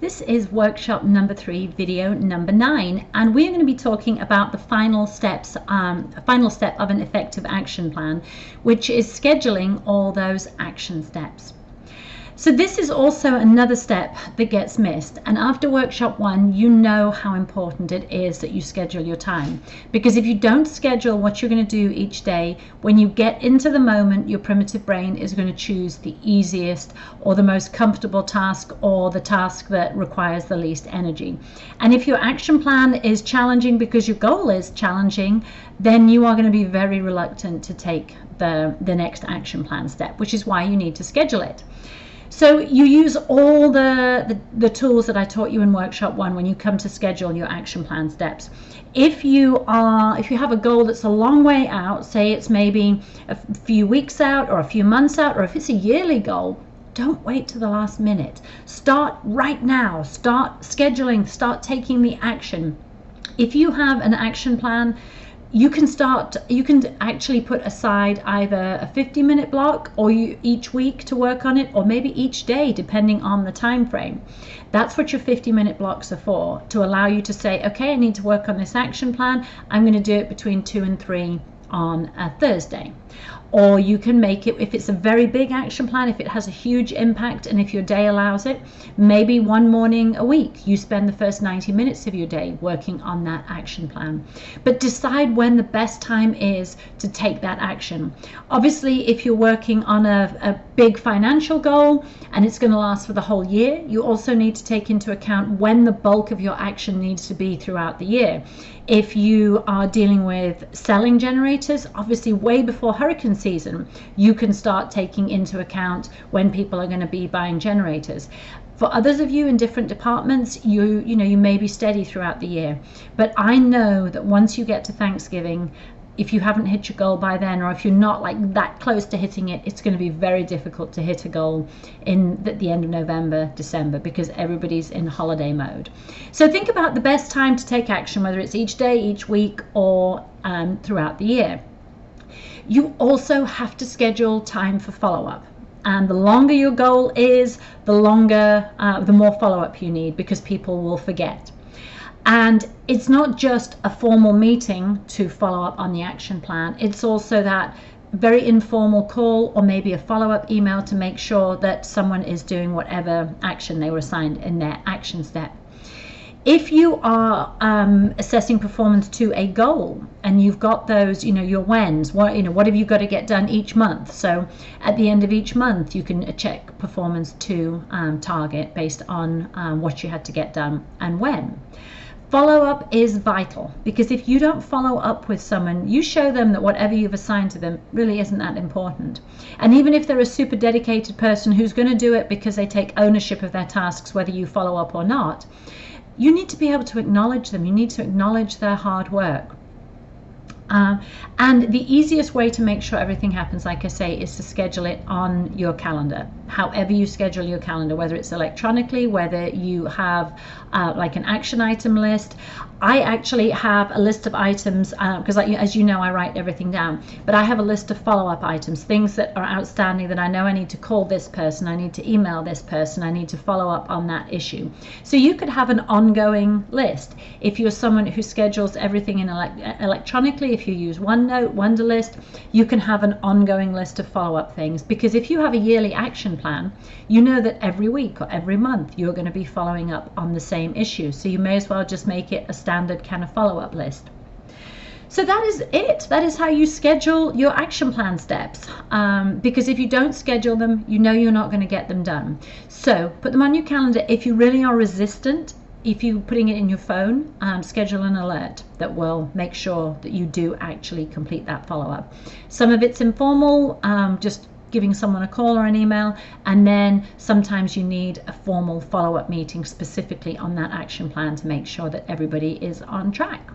This is workshop number 3, video number 9, and we're going to be talking about the final steps, final step of an effective action plan, which is scheduling all those action steps. So this is also another step that gets missed, and after workshop 1 you know how important it is that you schedule your time, because if you don't schedule what you're going to do each day, when you get into the moment, your primitive brain is going to choose the easiest or the most comfortable task, or the task that requires the least energy. And if your action plan is challenging because your goal is challenging, then you are going to be very reluctant to take the next action plan step, which is why you need to schedule it. So you use all the tools that I taught you in workshop 1 when you come to schedule your action plan steps. If you have a goal that's a long way out, say it's maybe a few weeks out or a few months out, or if it's a yearly goal, don't wait to the last minute. Start right now. Start scheduling, start taking the action. If you have an action plan, you can actually put aside either a 50-minute block or each week to work on it, or maybe each day depending on the time frame. That's what your 50-minute blocks are for, to allow you to say, okay, I need to work on this action plan. I'm going to do it between 2 and 3 on a Thursday. Or you can make it, if it's a very big action plan, if it has a huge impact and if your day allows it, maybe one morning a week you spend the first 90 minutes of your day working on that action plan. But decide when the best time is to take that action. Obviously, if you're working on a big financial goal and it's going to last for the whole year, you also need to take into account when the bulk of your action needs to be throughout the year. If you are dealing with selling generators, obviously way before hurricane season, you can start taking into account when people are going to be buying generators. For others of you in different departments, you may be steady throughout the year. But I know that once you get to Thanksgiving, if you haven't hit your goal by then, or if you're not like that close to hitting it, it's going to be very difficult to hit a goal in the end of November, December, because everybody's in holiday mode. So think about the best time to take action, whether it's each day, each week, or throughout the year. You also have to schedule time for follow-up. And the longer your goal is, the more follow-up you need, because people will forget. And it's not just a formal meeting to follow up on the action plan. It's also that very informal call, or maybe a follow-up email to make sure that someone is doing whatever action they were assigned in their action step. If you are assessing performance to a goal and you've got those, your whens, what have you got to get done each month? So at the end of each month, you can check performance to target based on what you had to get done and when. Follow-up is vital, because if you don't follow up with someone, you show them that whatever you've assigned to them really isn't that important. And even if they're a super dedicated person who's going to do it because they take ownership of their tasks, whether you follow up or not, you need to be able to acknowledge them. You need to acknowledge their hard work. And the easiest way to make sure everything happens, like I say, is to schedule it on your calendar. However you schedule your calendar, whether it's electronically, whether you have like an action item list. I actually have a list of items because as you know, I write everything down, but I have a list of follow-up items, things that are outstanding that I know I need to call this person, I need to email this person, I need to follow up on that issue. So you could have an ongoing list. If you're someone who schedules everything in electronically, if you use OneNote, Wunderlist, you can have an ongoing list of follow-up things, because if you have a yearly action plan, you know that every week or every month you're going to be following up on the same issue. So you may as well just make it a standard kind of follow-up list. So that is it. That is how you schedule your action plan steps, because if you don't schedule them, you know you're not going to get them done. So put them on your calendar. If you really are resistant, if you're putting it in your phone, schedule an alert that will make sure that you do actually complete that follow-up. Some of it's informal, just giving someone a call or an email, and then sometimes you need a formal follow-up meeting specifically on that action plan to make sure that everybody is on track.